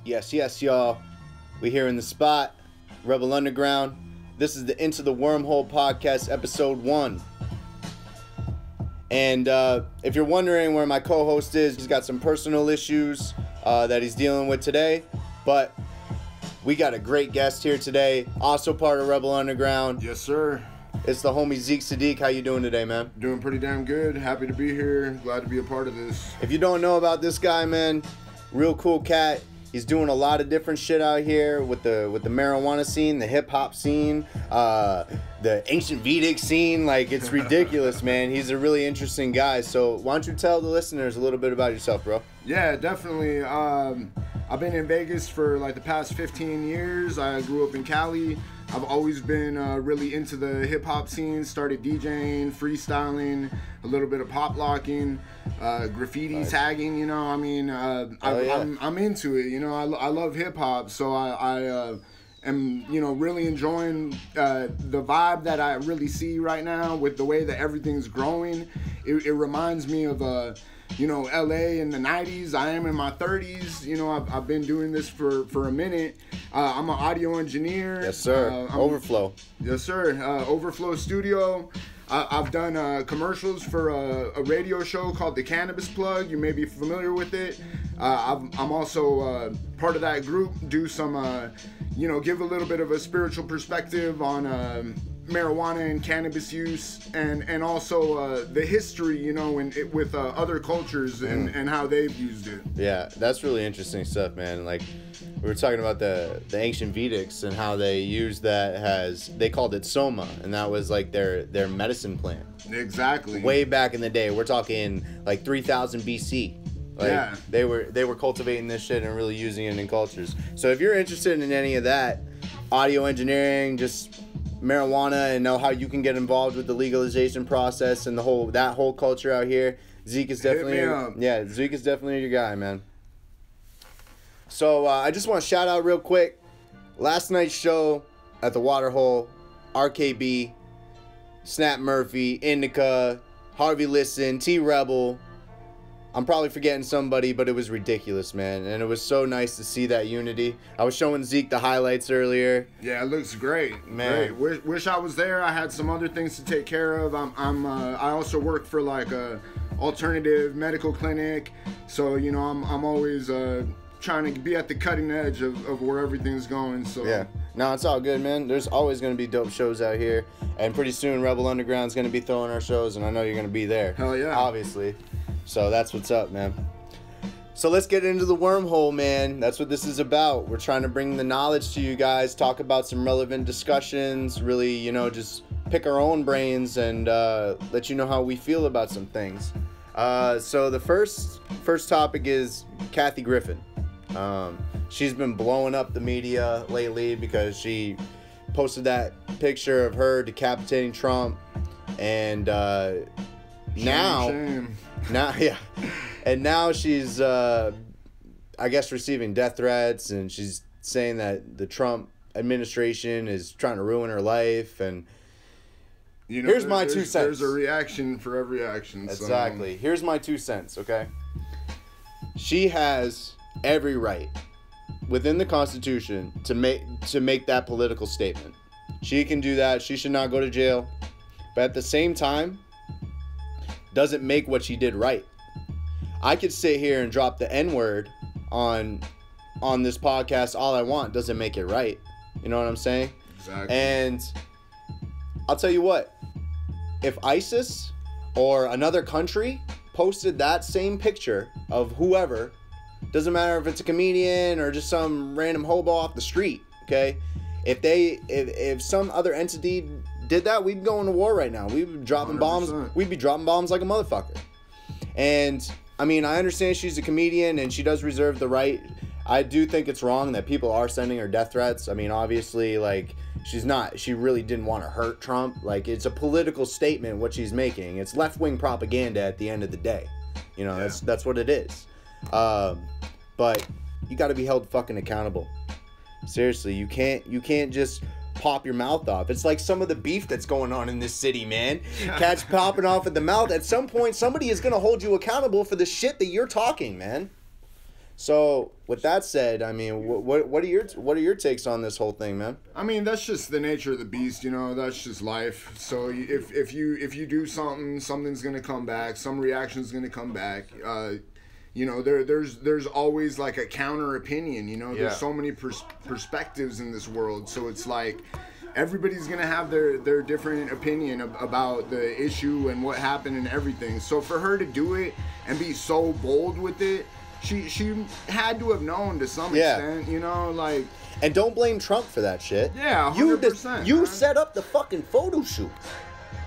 Yes, yes, y'all. We here in the spot, Rebel Underground. This is the Into the Wormhole podcast, episode 1. And if you're wondering where my co-host is, he's got some personal issues that he's dealing with today. But we got a great guest here today, also part of Rebel Underground. Yes, sir. It's the homie Zeke Sadiq. How you doing today, man? Doing pretty damn good. Happy to be here. Glad to be a part of this. If you don't know about this guy, man, real cool cat. He's doing a lot of different shit out here with the marijuana scene, the hip hop scene, the ancient Vedic scene. Like, it's ridiculous, man. He's a really interesting guy. So why don't you tell the listeners a little bit about yourself, bro? Yeah, definitely. I've been in Vegas for like the past 15 years. I grew up in Cali. I've always been really into the hip hop scene. Started DJing, freestyling, a little bit of pop locking, graffiti tagging. You know, I mean, I'm into it. You know, I love hip hop, so I am, you know, really enjoying the vibe that I really see right now with the way that everything's growing. It reminds me of you know, LA in the 90s. I am in my 30s. You know, I've been doing this for a minute. I'm an audio engineer. Yes, sir. Overflow. Yes, sir. Overflow Studio. I've done commercials for a radio show called The Cannabis Plug. You may be familiar with it. I'm also part of that group. Do some, you know, give a little bit of a spiritual perspective on marijuana and cannabis use, and also the history, you know, with other cultures and how they've used it. Yeah, that's really interesting stuff, man. Like, we were talking about the ancient Vedics and how they used that they called it soma, and that was like their medicine plant. Exactly. Way back in the day, we're talking like 3000 BC. Like, yeah. They were cultivating this shit and really using it in cultures. So if you're interested in any of that, audio engineering, just marijuana, and know how you can get involved with the legalization process and that whole culture out here, Zeke is definitely Zeke is definitely your guy, man. So I just want to shout out real quick last night's show at the Waterhole, RKB, Snap Murphy, Indica, Harvey Listen, T Rebel. I'm probably forgetting somebody, but it was ridiculous, man. And it was so nice to see that unity. I was showing Zeke the highlights earlier. Yeah, it looks great, man. Great. Wish I was there. I had some other things to take care of. I also work for like a alternative medical clinic, so you know I'm always trying to be at the cutting edge of where everything's going. So yeah, no, it's all good, man. There's always going to be dope shows out here, and pretty soon Rebel Underground's going to be throwing our shows, and I know you're going to be there. Hell yeah, obviously. So that's what's up, man. So let's get into the wormhole, man. That's what this is about. We're trying to bring the knowledge to you guys, talk about some relevant discussions, really, you know, just pick our own brains and let you know how we feel about some things. So the first topic is Kathy Griffin. She's been blowing up the media lately because she posted that picture of her decapitating Trump, and shame. Now she's I guess receiving death threats, and she's saying that the Trump administration is trying to ruin her life. And you know, here's my 2 cents. There's a reaction for every action. Exactly. So. Here's my 2 cents, okay? She has every right within the Constitution to make that political statement. She can do that. She should not go to jail. But at the same time, doesn't make what she did right. I could sit here and drop the N-word on this podcast all I want. Doesn't make it right. You know what I'm saying? Exactly. And I'll tell you what. If ISIS or another country posted that same picture of whoever, doesn't matter if it's a comedian or just some random hobo off the street, okay? If some other entity did that, we'd be going to war right now. We'd be dropping 100%. Bombs. We'd be dropping bombs like a motherfucker. And I mean, I understand she's a comedian and she does reserve the right. I do think it's wrong that people are sending her death threats. I mean, obviously, like, she really didn't want to hurt Trump. Like, it's a political statement what she's making. It's Leftwing Propaganda at the end of the day. You know, yeah. That's what it is. But you got to be held fucking accountable. Seriously, you can't just pop your mouth off. It's like some of the beef that's going on in this city, man. Cats popping off at the mouth. At some point, somebody is going to hold you accountable for the shit that you're talking, man. So with that said, I mean, what are your takes on this whole thing, man? I mean, that's just the nature of the beast, you know. That's just life. So if you do something, something's gonna come back. Some reaction's gonna come back. You know, there's always like a counter opinion. You know, there's so many perspectives in this world. So it's like everybody's gonna have their different opinion about the issue and what happened and everything. So for her to do it and be so bold with it. She had to have known to some extent, you know, like... And don't blame Trump for that shit. Yeah, 100%. You set up the fucking photo shoot.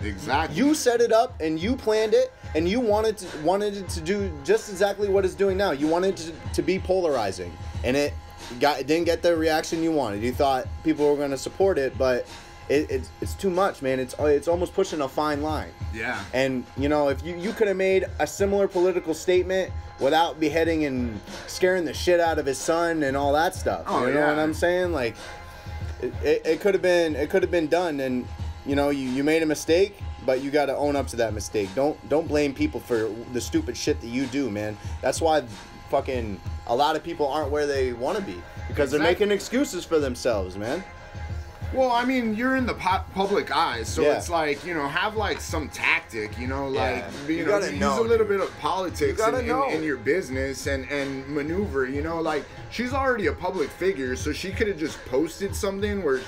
Exactly. You set it up, and you planned it, and you wanted it to do just exactly what it's doing now. You wanted it to be polarizing, and it didn't get the reaction you wanted. You thought people were going to support it, but... It's too much, man. It's almost pushing a fine line. Yeah. And, you know, if you could have made a similar political statement without beheading and scaring the shit out of his son and all that stuff. Oh, you know what I'm saying? Like, it could have been done, and, you know, you made a mistake, but you got to own up to that mistake. Don't blame people for the stupid shit that you do, man. That's why fucking a lot of people aren't where they want to be, because they're making excuses for themselves, man. Well, I mean, you're in the public eye, so it's like, you know, have like some tactic, you know, like, you know, use a little bit of politics in your business and maneuver, you know, like, she's already a public figure, so she could have just posted something where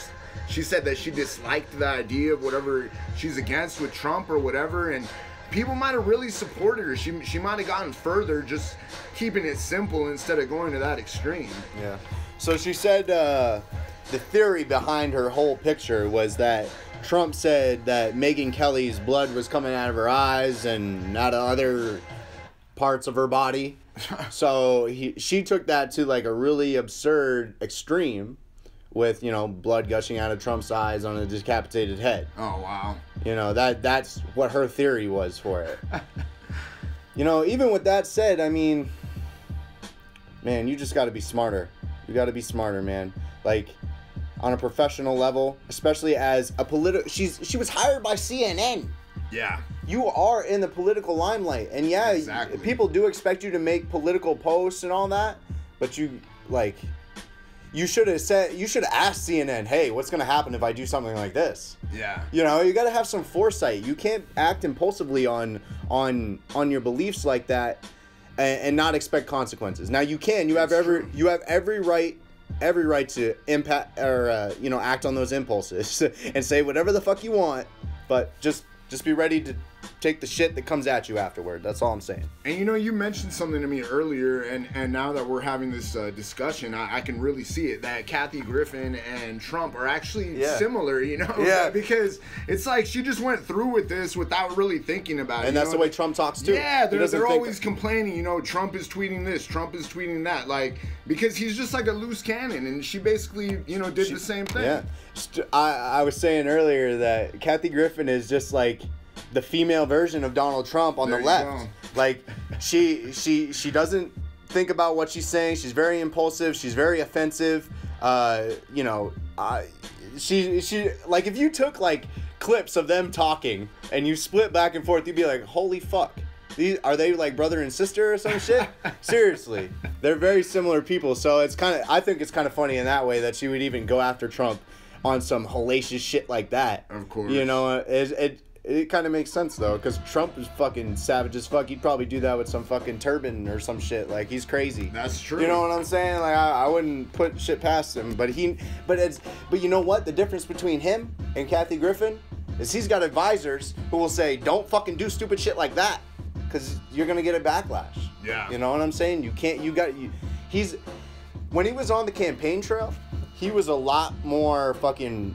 she said that she disliked the idea of whatever she's against with Trump or whatever, and people might have really supported her. She might have gotten further just keeping it simple instead of going to that extreme. Yeah. So she said, the theory behind her whole picture was that Trump said that Megyn Kelly's blood was coming out of her eyes and out of other parts of her body. So she took that to like a really absurd extreme with, you know, blood gushing out of Trump's eyes on a decapitated head. Oh, wow. You know, that's what her theory was for it. You know, even with that said, I mean, man, you just got to be smarter. You got to be smarter, man. Like, on a professional level, especially as a she was hired by CNN. Yeah. You are in the political limelight, and people do expect you to make political posts and all that, but you should have asked CNN, hey, what's gonna happen if I do something like this? Yeah. You know, you gotta have some foresight. You can't act impulsively on your beliefs like that and not expect consequences. Now you have every right to impact or you know, act on those impulses and say whatever the fuck you want, but just be ready to take the shit that comes at you afterward. That's all I'm saying. And you know, you mentioned something to me earlier, and now that we're having this discussion, I can really see it, that Kathy Griffin and Trump are actually similar, you know? Yeah. Because it's like she just went through with this without really thinking about it. And that's the way Trump talks too. Yeah, they're always complaining, you know, Trump is tweeting this, Trump is tweeting that, like, because he's just like a loose cannon, and she basically, you know, did the same thing. Yeah. I was saying earlier that Kathy Griffin is just like the female version of Donald Trump on the left. Like, she doesn't think about what she's saying. She's very impulsive. She's very offensive. You know, she like, if you took like clips of them talking and you split back and forth, you'd be like, holy fuck. Are they like brother and sister or some shit? Seriously, they're very similar people. So I think it's kind of funny in that way that she would even go after Trump on some hellacious shit like that. Of course. You know, it kind of makes sense though, because Trump is fucking savage as fuck. He'd probably do that with some fucking turban or some shit. Like, he's crazy. That's true. You know what I'm saying? Like, I wouldn't put shit past him. But you know what? The difference between him and Kathy Griffin is he's got advisors who will say, don't fucking do stupid shit like that, because you're gonna get a backlash. Yeah. You know what I'm saying? When he was on the campaign trail, he was a lot more fucking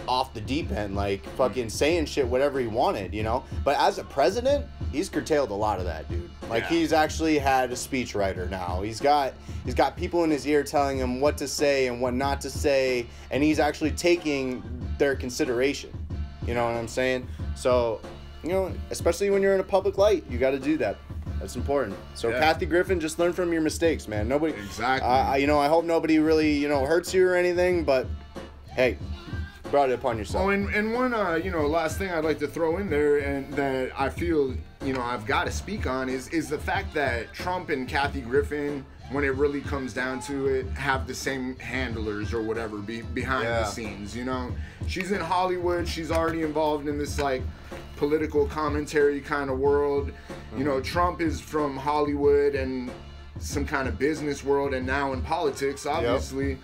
off the deep end, like fucking saying shit whatever he wanted, you know? But as a president, he's curtailed a lot of that, dude. Like, he's actually had a speechwriter now. He's got people in his ear telling him what to say and what not to say, and he's actually taking their consideration. You know what I'm saying? So, you know, especially when you're in a public light, you got to do that. That's important. So, Kathy Griffin, just learn from your mistakes, man. Nobody. Exactly. You know, I hope nobody really, you know, hurts you or anything, but hey, brought it upon yourself. Oh, and one, you know, last thing I'd like to throw in there, and that I feel, you know, I've got to speak on is the fact that Trump and Kathy Griffin when it really comes down to it, have the same handlers or whatever behind the scenes, you know? She's in Hollywood. She's already involved in this, like, political commentary kind of world. You know, Trump is from Hollywood and some kind of business world and now in politics, obviously.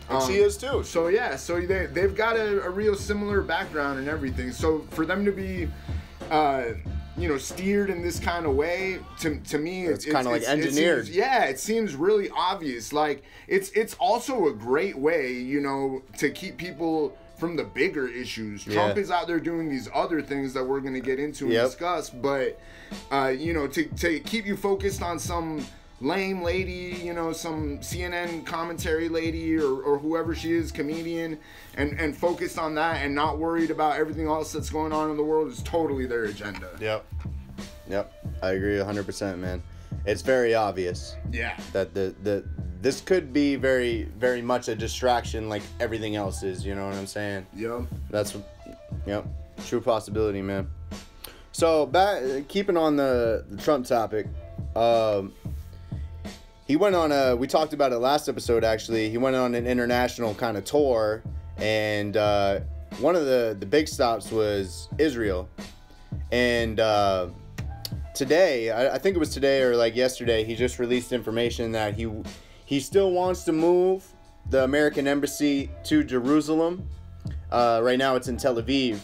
And she is too. So, yeah, so they've got a real similar background and everything. So, for them to be... you know, steered in this kind of way, to me, it's kind of like engineered. It seems really obvious. Like, it's also a great way, you know, to keep people from the bigger issues. Trump is out there doing these other things that we're going to get into and discuss, but, you know, to keep you focused on some lame lady, you know, some CNN commentary lady or whoever she is, comedian, and focused on that and not worried about everything else that's going on in the world is totally their agenda. Yep. I agree 100%, man. It's very obvious. Yeah. That this could be very, very much a distraction like everything else is, you know what I'm saying? Yep. True possibility, man. So, keeping on the Trump topic, he went on we talked about it last episode, actually. He went on an international kind of tour, and one of the big stops was Israel. And today, I think it was today or like yesterday, he just released information that he still wants to move the American embassy to Jerusalem. Right now it's in Tel Aviv.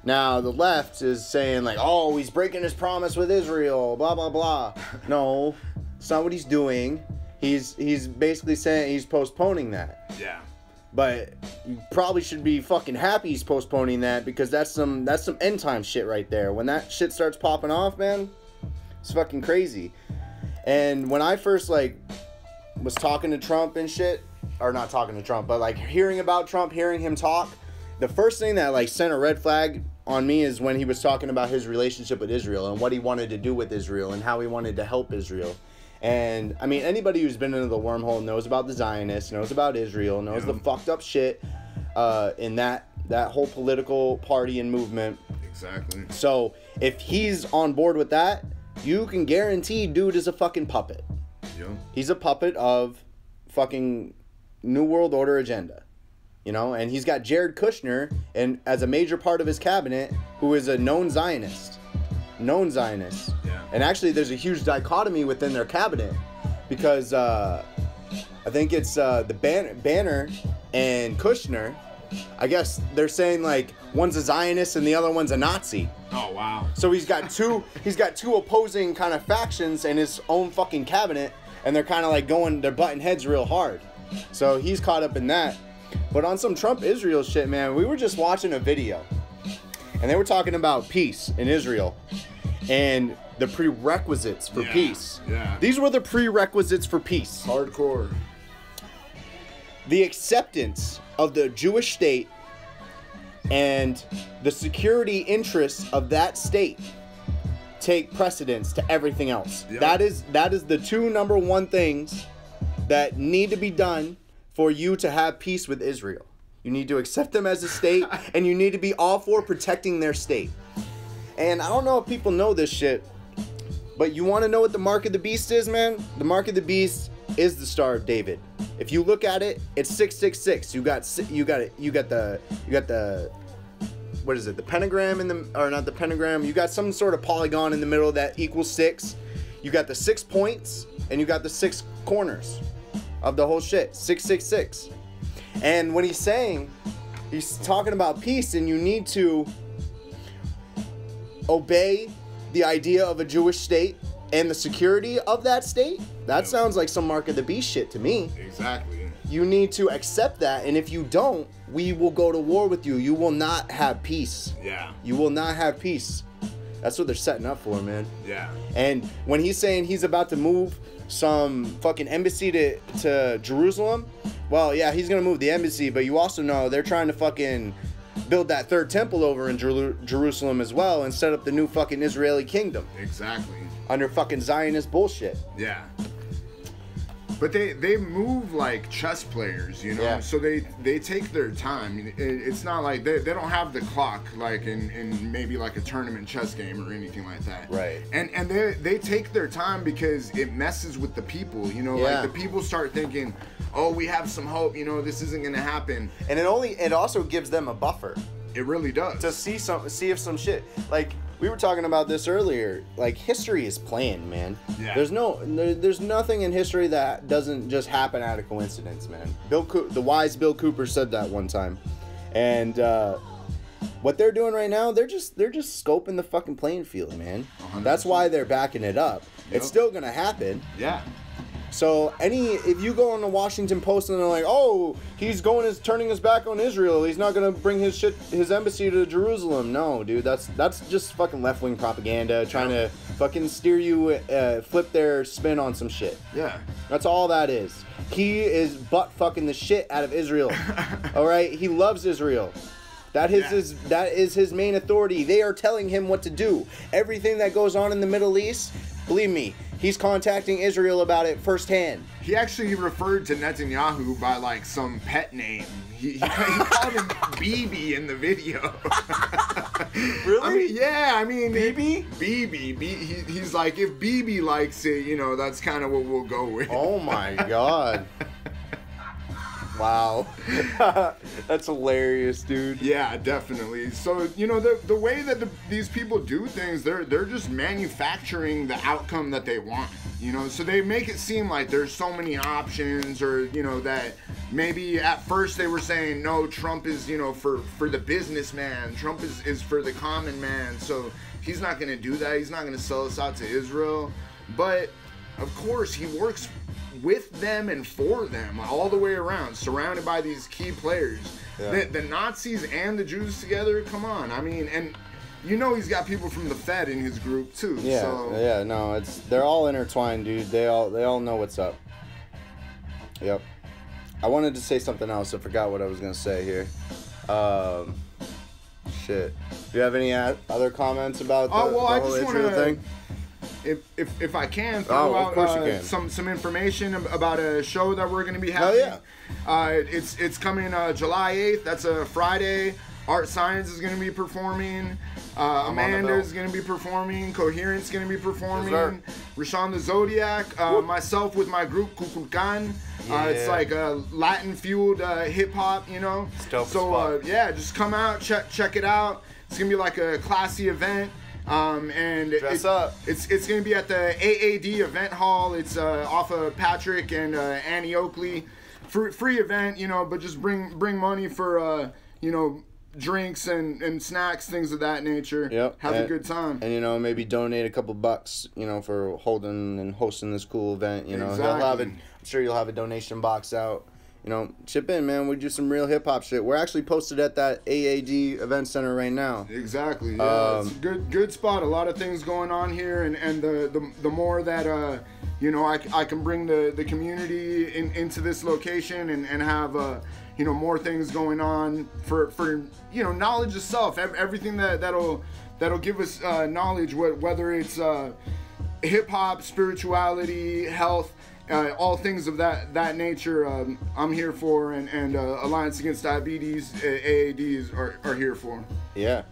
Now, the left is saying, like, oh, he's breaking his promise with Israel, blah, blah, blah. No, it's not what he's doing. He's basically saying he's postponing that. Yeah. But you probably should be fucking happy he's postponing that, because that's some end time shit right there. When that shit starts popping off, man, it's fucking crazy. And when I first, like, was talking to Trump and shit, or not talking to Trump, but, like, hearing about Trump, hearing him talk, the first thing that, like, sent a red flag on me is when he was talking about his relationship with Israel and what he wanted to do with Israel and how he wanted to help Israel. And, I mean, anybody who's been into the wormhole knows about the Zionists, knows about Israel, knows the fucked up shit in that whole political party and movement. Exactly. So, if he's on board with that, you can guarantee dude is a fucking puppet. Yeah. He's a puppet of fucking New World Order agenda. You know, and he's got Jared Kushner and as a major part of his cabinet, who is a known Zionist. Yeah. And actually, there's a huge dichotomy within their cabinet, because I think it's the Banner and Kushner. I guess they're saying, like, one's a Zionist and the other one's a Nazi. Oh wow. So he's got two opposing kind of factions in his own fucking cabinet, and they're kind of like they're butting heads real hard. So he's caught up in that. But on some Trump-Israel shit, man, we were just watching a video, and they were talking about peace in Israel and the prerequisites for peace. Yeah. These were the prerequisites for peace. Hardcore. The acceptance of the Jewish state and the security interests of that state take precedence to everything else. Yep. That is the two number one things that need to be done for you to have peace with Israel. You need to accept them as a state, and you need to be all for protecting their state. And I don't know if people know this shit, but you want to know what the mark of the beast is, man? The mark of the beast is the Star of David. If you look at it, it's 666. You got the what is it? The pentagram or not the pentagram? You got some sort of polygon in the middle that equals 6. You got the 6 points, and you got the 6 corners of the whole shit. 666. And when he's talking about peace, and you need to obey the idea of a Jewish state and the security of that state. That sounds like some mark of the beast shit to me. Exactly. You need to accept that, and if you don't, we will go to war with you. You will not have peace. Yeah. You will not have peace. That's what they're setting up for, man. Yeah. And when he's saying he's about to move some fucking embassy to Jerusalem, well, yeah, he's gonna move the embassy, but you also know they're trying to fucking build that third temple over in Jerusalem as well, and set up the new fucking Israeli kingdom. Exactly. Under fucking Zionist bullshit. Yeah. But they move like chess players, you know. Yeah. So they take their time. It's not like they don't have the clock like in maybe like a tournament chess game or anything like that. Right. And they take their time because it messes with the people, you know. Yeah. Like the people start thinking, oh, we have some hope, you know, this isn't gonna happen. And it also gives them a buffer It really does. to see if some shit, like we were talking about this earlier, like history is planned, man. Yeah. There's nothing in history that doesn't just happen out of coincidence, man. The wise Bill Cooper said that one time. And what they're doing right now, they're just scoping the fucking playing field, man. 100%. That's why they're backing it up. Yep. It's still gonna happen. Yeah. So if you go on the Washington Post and they're like, oh, turning his back on Israel, he's not gonna bring his embassy to Jerusalem. No, dude, that's just fucking left-wing propaganda trying to fucking steer you, flip their spin on some shit. Yeah. That's all that is. He is butt fucking the shit out of Israel. All right, he loves Israel. That is his main authority. They are telling him what to do. Everything that goes on in the Middle East, believe me, he's contacting Israel about it firsthand. He actually referred to Netanyahu by like some pet name. He called him BB in the video. Really? I mean, BB? BB. He's like, if BB likes it, you know, that's kind of what we'll go with. Oh my God. Wow. That's hilarious, dude. Yeah, definitely. So, you know, the way that these people do things, they're just manufacturing the outcome that they want, you know? So they make it seem like there's so many options, or, you know, that maybe at first they were saying, no, Trump is, you know, for the businessman. Trump is for the common man. So he's not going to do that. He's not going to sell us out to Israel. But, of course, he works with them and for them all the way around, surrounded by these key players. Yeah. The Nazis and the Jews together, come on. I mean, and you know he's got people from the Fed in his group too. Yeah, so. Yeah, no, they're all intertwined, dude. They all know what's up. Yep. I wanted to say something else. I forgot what I was gonna say here. Shit. Do you have any other comments about the whole Israel thing? If I can throw out some information about a show that we're going to be having. Oh yeah. It's coming July 8th. That's a Friday. Art Science is going to be performing. Amanda is going to be performing. Coherent's going to be performing. Yes, Rashawn the Zodiac. Myself with my group Kukulkan. It's like a Latin-fueled hip-hop, you know. So yeah, just come out, check it out. It's going to be like a classy event. And dress up. It's going to be at the AAD Event Hall. It's off of Patrick and Annie Oakley. Free event, you know, but just bring money for you know, drinks and snacks, things of that nature. Yep. Have a good time. And you know, maybe donate a couple bucks, you know, for holding and hosting this cool event. You know, exactly. I'm sure you'll have a donation box out. You know, chip in, man. We do some real hip hop shit. We're actually posted at that AAD event center right now. Exactly. Yeah, it's a good spot. A lot of things going on here, and the more that you know, I can bring the community into this location and have you know, more things going on for you know, knowledge itself. Everything that'll give us knowledge, whether it's hip hop, spirituality, health. All things of that nature, I'm here for, and Alliance Against Diabetes, AADs are here for. Yeah.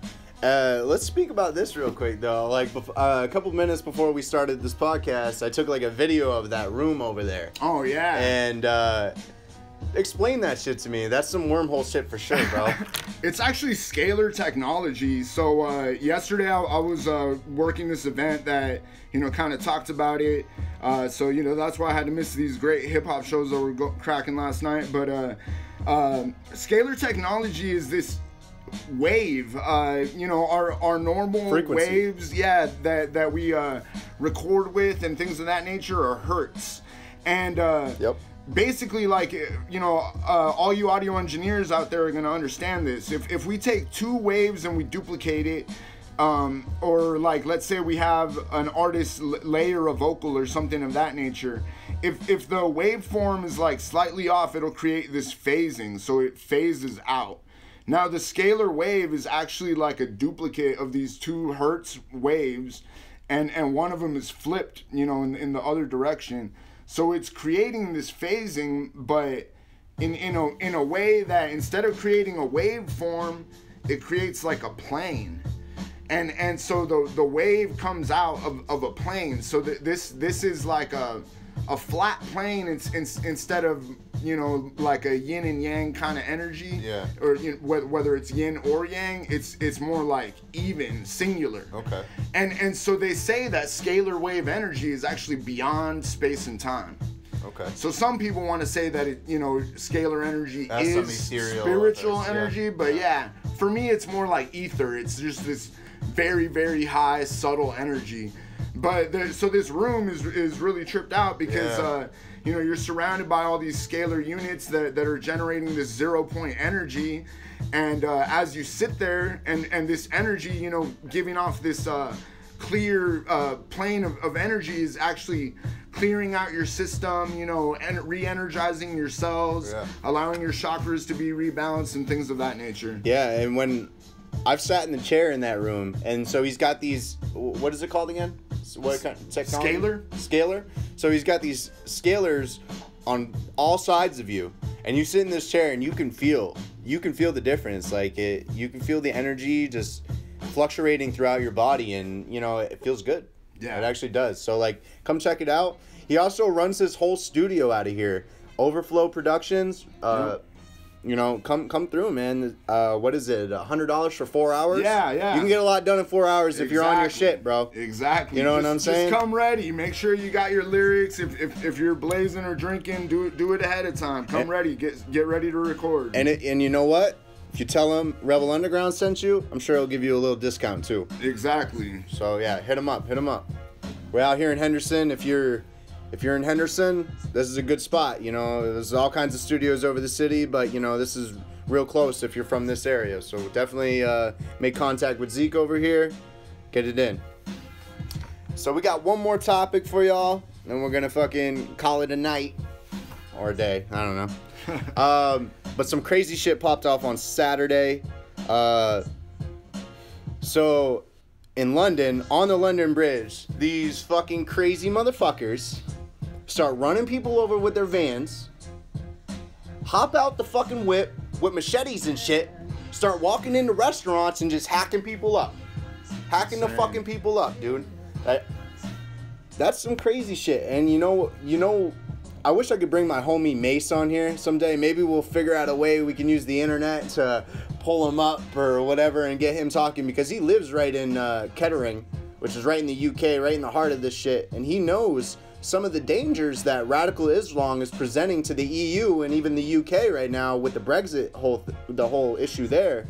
Let's speak about this real quick, though. Like, a couple minutes before we started this podcast, I took, like, a video of that room over there. Oh, yeah. And, explain that shit to me. That's some wormhole shit for sure, bro. It's actually scalar technology. So, yesterday I was working this event that, you know, kind of talked about it. So, you know, that's why I had to miss these great hip-hop shows that were cracking last night. But scalar technology is this wave, you know, our normal frequency waves, yeah, that we record with and things of that nature are hertz. And yep. Basically, like, you know, all you audio engineers out there are going to understand this. If we take two waves and we duplicate it, or like, let's say we have an artist layer a vocal or something of that nature, if the waveform is like slightly off, it'll create this phasing, so it phases out. Now the scalar wave is actually like a duplicate of these 2 hertz waves, and one of them is flipped, you know, in the other direction. So it's creating this phasing, but in a way that instead of creating a waveform, it creates like a plane. And so the wave comes out of a plane. So this is like a flat plane. It's instead of, you know, like a yin and yang kind of energy. Yeah. Or, you know, whether it's yin or yang, it's more like even, singular. Okay. And so they say that scalar wave energy is actually beyond space and time. Okay. So some people want to say that scalar energy That's is spiritual energy, but yeah, for me it's more like ether. It's just this very, very high subtle energy. But so this room is really tripped out because you're surrounded by all these scalar units that are generating this 0 point energy, and as you sit there and this energy, giving off this clear plane of energy is actually clearing out your system, and re-energizing your cells, allowing your chakras to be rebalanced and things of that nature. Yeah, and when I've sat in the chair in that room, and so he's got these, what is it called again? What kind of technology? Scalar. So he's got these scalars on all sides of you, and you sit in this chair and you can feel the difference. Like you can feel the energy just fluctuating throughout your body, and it feels good. Yeah, it actually does. So like, come check it out. He also runs his whole studio out of here, Overflow Productions. Come through, man. What is it? $100 for 4 hours? Yeah. You can get a lot done in 4 hours if you're on your shit, bro. Exactly. You know what I'm saying? Just come ready. Make sure you got your lyrics. If you're blazing or drinking, do it ahead of time. Come ready. Get ready to record. And you know what? If you tell him Rebel Underground sent you, I'm sure he'll give you a little discount too. Exactly. So yeah, hit him up. We're out here in Henderson. If you're in Henderson, this is a good spot. There's all kinds of studios over the city, but this is real close if you're from this area. So definitely make contact with Zeke over here. Get it in. So we got one more topic for y'all, and we're gonna fucking call it a night or a day. I don't know. But some crazy shit popped off on Saturday. So in London, on the London Bridge, these fucking crazy motherfuckers start running people over with their vans, hop out the fucking whip with machetes and shit, start walking into restaurants and just hacking people up. Hacking the fucking people up, dude. That's some crazy shit. And I wish I could bring my homie Mace on here someday. Maybe we'll figure out a way we can use the internet to pull him up or whatever and get him talking, because he lives right in Kettering, which is right in the UK, right in the heart of this shit. And he knows some of the dangers that radical Islam is presenting to the EU and even the UK right now with the Brexit the whole issue there.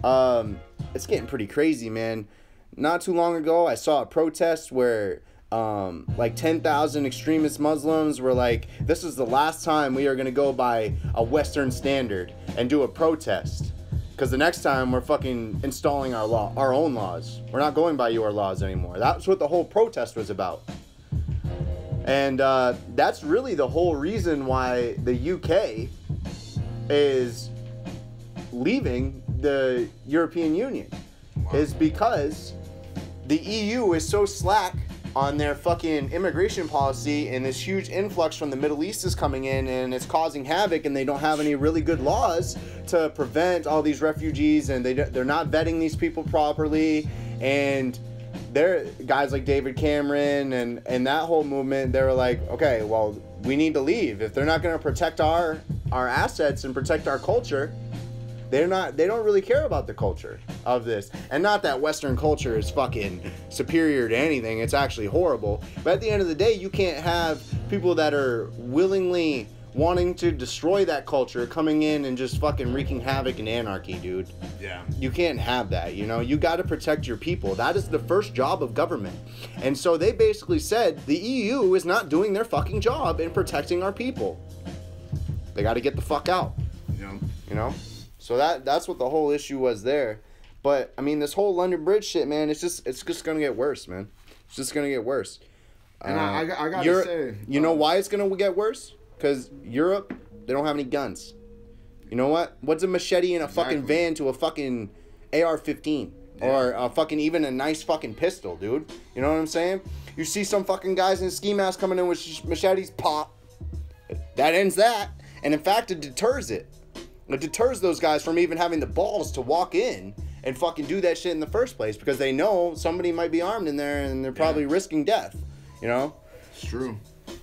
It's getting pretty crazy, man. Not too long ago, I saw a protest where like 10,000 extremist Muslims were like, this is the last time we are going to go by a Western standard and do a protest, because the next time we're fucking installing our own laws. We're not going by your laws anymore. That's what the whole protest was about. And that's really the whole reason why the UK is leaving the European Union. Is because the EU is so slack on their fucking immigration policy, and this huge influx from the Middle East is coming in, and it's causing havoc, and they don't have any really good laws to prevent all these refugees, and they're not vetting these people properly. And they're guys like David Cameron and that whole movement, they were like, okay, well, we need to leave. If they're not going to protect our assets and protect our culture, they don't really care about the culture of this. And not that Western culture is fucking superior to anything. It's actually horrible. But at the end of the day, you can't have people that are willingly wanting to destroy that culture coming in and just fucking wreaking havoc and anarchy, dude. Yeah. You can't have that, You got to protect your people. That is the first job of government. And so they basically said the EU is not doing their fucking job in protecting our people. They got to get the fuck out. Yeah. So that's what the whole issue was there. But I mean, this whole London Bridge shit, man, it's just gonna get worse, man. It's just gonna get worse. And I gotta say, you know why it's gonna get worse? Because Europe, they don't have any guns. You know what? What's a machete in a fucking van to a fucking AR-15 or a fucking even a nice fucking pistol, dude? You know what I'm saying? You see some fucking guys in ski masks coming in with machetes, pop. That ends that. And in fact, it deters it. It deters those guys from even having the balls to walk in and fucking do that shit in the first place, because they know somebody might be armed in there and they're probably risking death, you know? It's true.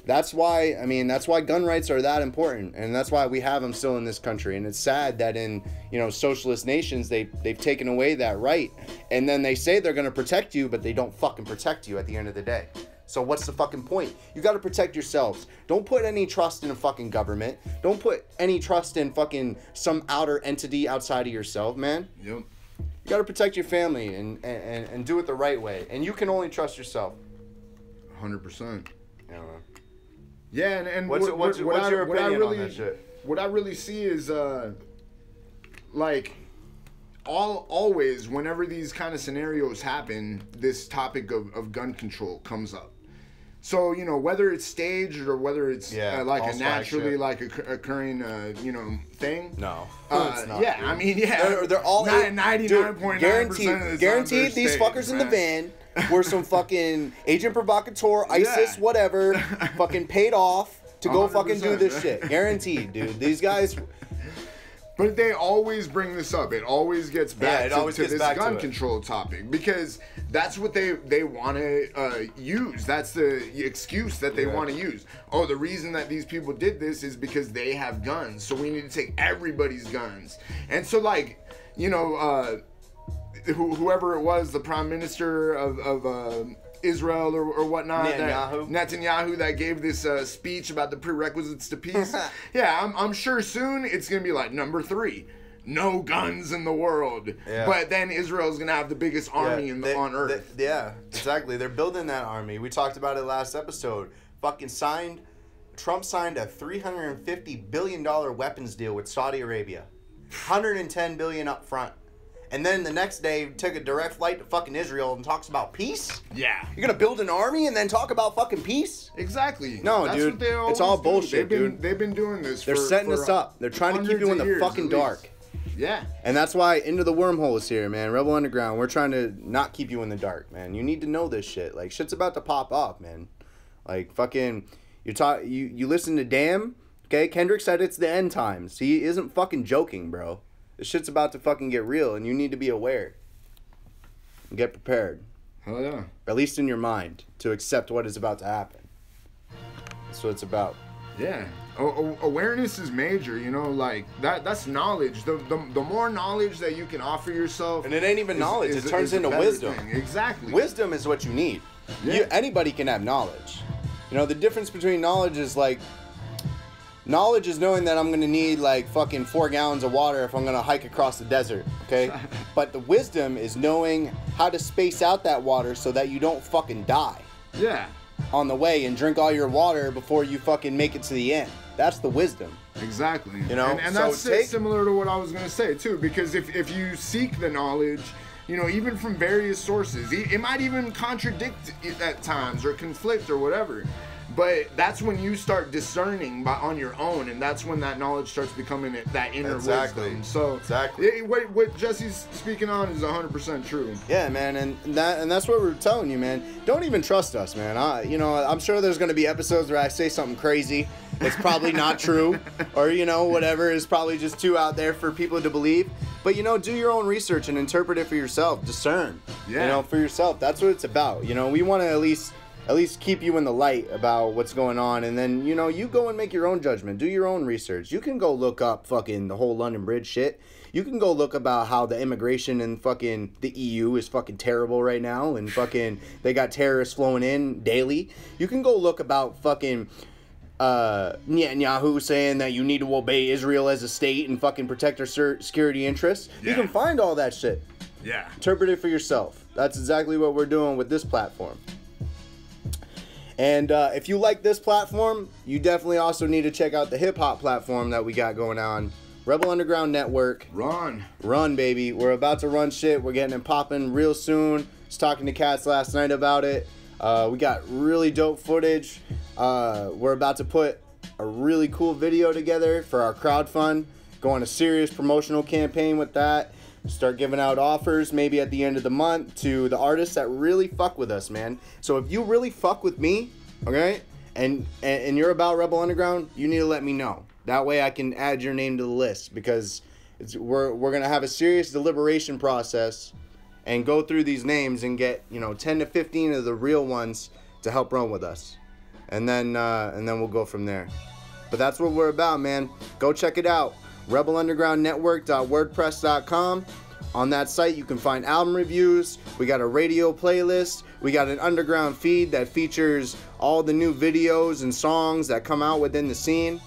That's why, I mean, that's why gun rights are that important, and that's why we have them still in this country. And it's sad that in, you know, socialist nations, they've taken away that right, and then they say they're going to protect you, but they don't fucking protect you at the end of the day. So what's the fucking point? You got to protect yourselves. Don't put any trust in a fucking government. Don't put any trust in fucking some outer entity outside of yourself, man. Yep. You got to protect your family and do it the right way. And you can only trust yourself. 100%. Yeah, man. Yeah, and what's your opinion on that shit? What I really see is, like, always, whenever these kind of scenarios happen, this topic of gun control comes up. So, you know, whether it's staged or whether it's like a naturally occurring, you know, thing. No, it's not. Yeah, dude. I mean, yeah. They're all 99.9% of the guaranteed these staged, fuckers in the van were some fucking agent provocateur, ISIS, whatever, fucking paid off to go fucking do this shit. Guaranteed, dude. These guys. But they always bring this up. It always gets back to this gun control topic, because that's what they want to use. That's the excuse that they want to use. Oh, the reason that these people did this is because they have guns, so we need to take everybody's guns. And so, like, you know, whoever it was, the prime minister of Israel or whatnot, Netanyahu that gave this speech about the prerequisites to peace. Yeah, I'm sure soon it's gonna be like number 3, no guns in the world. Yeah. But then Israel's gonna have the biggest army on earth. Yeah, exactly. They're building that army. We talked about it last episode. Trump signed a $350 billion weapons deal with Saudi Arabia. $110 billion up front. And then the next day, took a direct flight to fucking Israel and talks about peace? Yeah. You're gonna build an army and then talk about fucking peace? Exactly. No, that's dude. It's all bullshit, dude. They've been doing this. They're setting us up. They're trying to keep you in the fucking dark. Yeah. And that's why Into the Wormhole is here, man. Rebel Underground. We're trying to not keep you in the dark, man. You need to know this shit. Like, shit's about to pop off, man. Like, fucking, you listen to Damn, okay? Kendrick said it's the end times. He isn't fucking joking, bro. This shit's about to fucking get real, and you need to be aware. And get prepared. Hell yeah. At least in your mind, to accept what is about to happen. That's what it's about. Yeah. Awareness is major, you know, like, that's knowledge. The more knowledge that you can offer yourself. And it ain't even knowledge, it turns into wisdom. Thing. Exactly. Wisdom is what you need. Yeah. Anybody can have knowledge. You know, the difference between knowledge is like, knowledge is knowing that I'm going to need like fucking 4 gallons of water if I'm going to hike across the desert, okay? But the wisdom is knowing how to space out that water so that you don't fucking die. Yeah. On the way and drink all your water before you fucking make it to the end. That's the wisdom. Exactly. You know? And that's similar to what I was going to say too, because if you seek the knowledge, you know, even from various sources, it might even contradict at times or conflict or whatever. But that's when you start discerning on your own, and that's when that knowledge starts becoming that inner wisdom. So what Jesse's speaking on is 100% true. Yeah, man, and that's what we're telling you, man. Don't even trust us, man. I'm sure there's going to be episodes where I say something crazy. It's probably not true, or whatever is probably just too out there for people to believe. But do your own research and interpret it for yourself. Discern. Yeah. For yourself. That's what it's about. We want to at least keep you in the light about what's going on, and then you go and make your own judgment, do your own research. You can go look up fucking the whole London Bridge shit. You can go look about how the immigration in fucking the EU is fucking terrible right now, and fucking they got terrorists flowing in daily. You can go look about fucking Netanyahu saying that you need to obey Israel as a state and fucking protect their security interests. Yeah. You can find all that shit. Yeah. Interpret it for yourself. That's exactly what we're doing with this platform. And if you like this platform, you definitely also need to check out the hip-hop platform that we got going on. Rebel Underground Network. Run, baby. We're about to run shit. We're getting it popping real soon. Was talking to Cats last night about it. We got really dope footage. We're about to put a really cool video together for our crowdfund. Going a serious promotional campaign with that. start giving out offers maybe at the end of the month to the artists that really fuck with us, man. So if you really fuck with me, okay, and you're about Rebel Underground, you need to let me know. That way I can add your name to the list, because we're gonna have a serious deliberation process and go through these names and get 10 to 15 of the real ones to help run with us, and then we'll go from there. But that's what we're about, man. Go check it out. rebelundergroundnetwork.wordpress.com. On that site, you can find album reviews. We got a radio playlist. We got an underground feed that features all the new videos and songs that come out within the scene.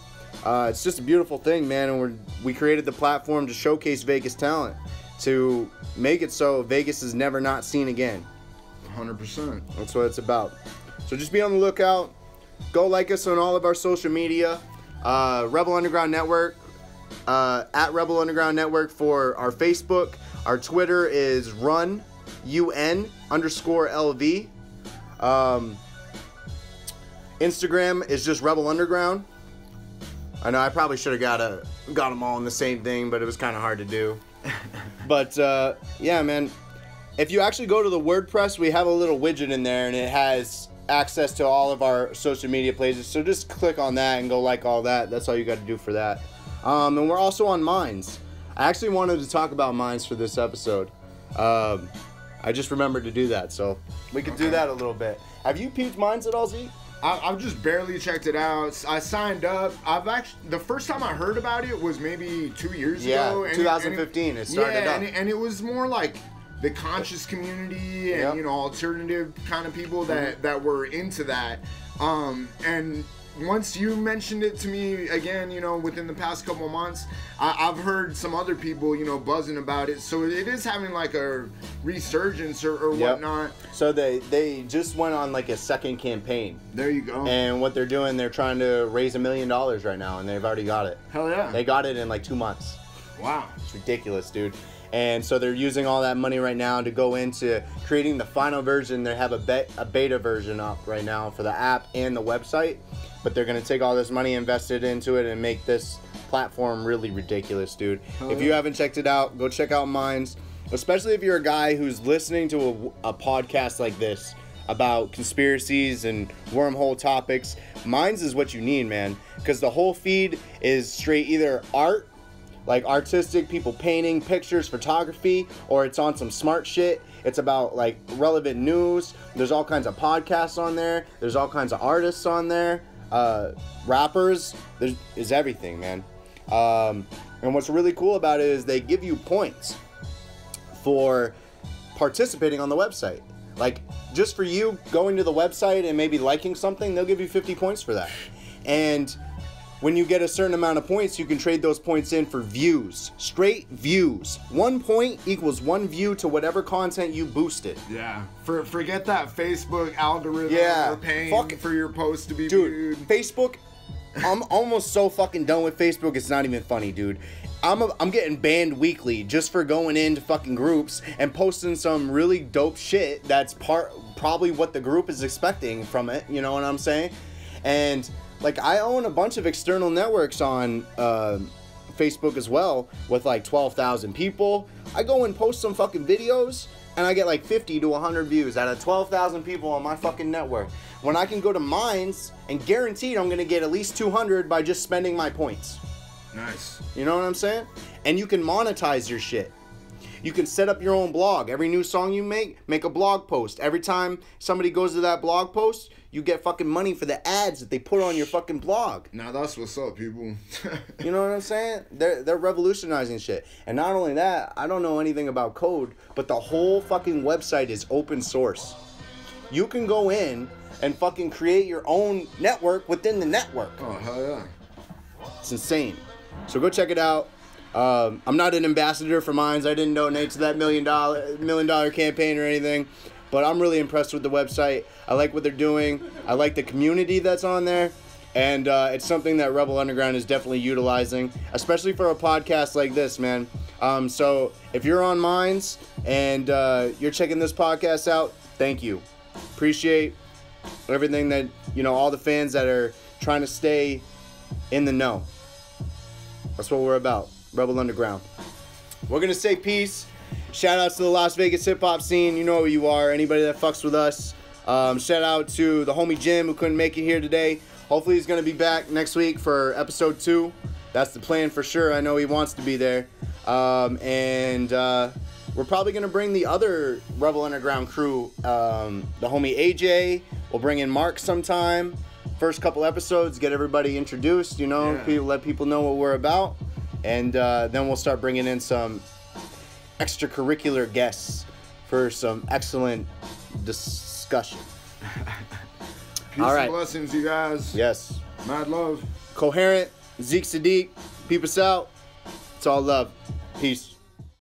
It's just a beautiful thing, man. And we created the platform to showcase Vegas talent, to make it so Vegas is never not seen again. 100%. That's what it's about. So just be on the lookout. Go like us on all of our social media. Rebel Underground Network, at Rebel Underground Network for our Facebook. Our Twitter is RunUN_LV. Instagram is just Rebel Underground. I know I probably should have got them all in the same thing, but it was kind of hard to do. But yeah, man, if you actually go to the WordPress, we have a little widget in there, and it has access to all of our social media pages. So just click on that and go like all that. That's all you got to do for that. And we're also on Minds. I actually wanted to talk about Minds for this episode. I just remembered to do that, so we could do that a little bit. Have you peeped Minds at all, Z? I've just barely checked it out. I signed up. The first time I heard about it was maybe 2 years ago. Yeah, 2015. It started up. And it was more like the conscious community and alternative kind of people that were into that. And once you mentioned it to me again, within the past couple of months, I've heard some other people, buzzing about it. So it is having like a resurgence or whatnot. So they just went on like a second campaign. There you go. And what they're doing, they're trying to raise $1 million right now, and they've already got it. Hell yeah. They got it in like 2 months. Wow. It's ridiculous, dude. And so they're using all that money right now to go into creating the final version. They have a beta version up right now for the app and the website. But they're going to take all this money invested into it and make this platform really ridiculous, dude. If you haven't checked it out, go check out Minds. Especially if you're a guy who's listening to a podcast like this about conspiracies and wormhole topics. Minds is what you need, man. Because the whole feed is straight either art, like artistic people painting, pictures, photography, or it's on some smart shit. It's about like relevant news. There's all kinds of podcasts on there. There's all kinds of artists on there. Rappers. There's everything, man. And what's really cool about it is they give you points for participating on the website. Like, just for you going to the website and maybe liking something, they'll give you 50 points for that. And when you get a certain amount of points, you can trade those points in for views. Straight views. 1 point equals 1 view to whatever content you boosted. Yeah. Forget that Facebook algorithm or paying for your post to be viewed. Dude, Facebook, I'm almost so fucking done with Facebook, it's not even funny, dude. I'm getting banned weekly just for going into fucking groups and posting some really dope shit that's probably what the group is expecting from it, you know what I'm saying? And like, I own a bunch of external networks on Facebook as well with like 12,000 people. I go and post some fucking videos and I get like 50 to 100 views out of 12,000 people on my fucking network. When I can go to Minds and guaranteed I'm gonna get at least 200 by just spending my points. Nice. You know what I'm saying? And you can monetize your shit. You can set up your own blog. Every new song you make a blog post. Every time somebody goes to that blog post, you get fucking money for the ads that they put on your fucking blog. Now that's what's up, people. You know what I'm saying? They're revolutionizing shit. And not only that, I don't know anything about code, but the whole fucking website is open source. You can go in and fucking create your own network within the network. Oh, hell yeah. It's insane. So go check it out. I'm not an ambassador for Minds. I didn't donate to that $1 million campaign or anything, but I'm really impressed with the website. I like what they're doing. I like the community that's on there, and it's something that Rebel Underground is definitely utilizing, especially for a podcast like this, man. So if you're on Minds and you're checking this podcast out, thank you. Appreciate everything that, all the fans that are trying to stay in the know. That's what we're about. Rebel Underground. We're going to say peace. Shout out to the Las Vegas hip hop scene. You know who you are. Anybody that fucks with us. Shout out to the homie Jim who couldn't make it here today. Hopefully he's gonna be back next week for episode 2. That's the plan for sure. I know he wants to be there. We're probably gonna bring the other Rebel Underground crew. The homie AJ. We'll bring in Mark sometime. First couple episodes, get everybody introduced. You know, let people know what we're about, and then we'll start bringing in some extracurricular guests for some excellent discussion. Peace and blessings, you guys. Yes. Mad love. Coherent. Zeke Sadiq. Peep us out. It's all love. Peace.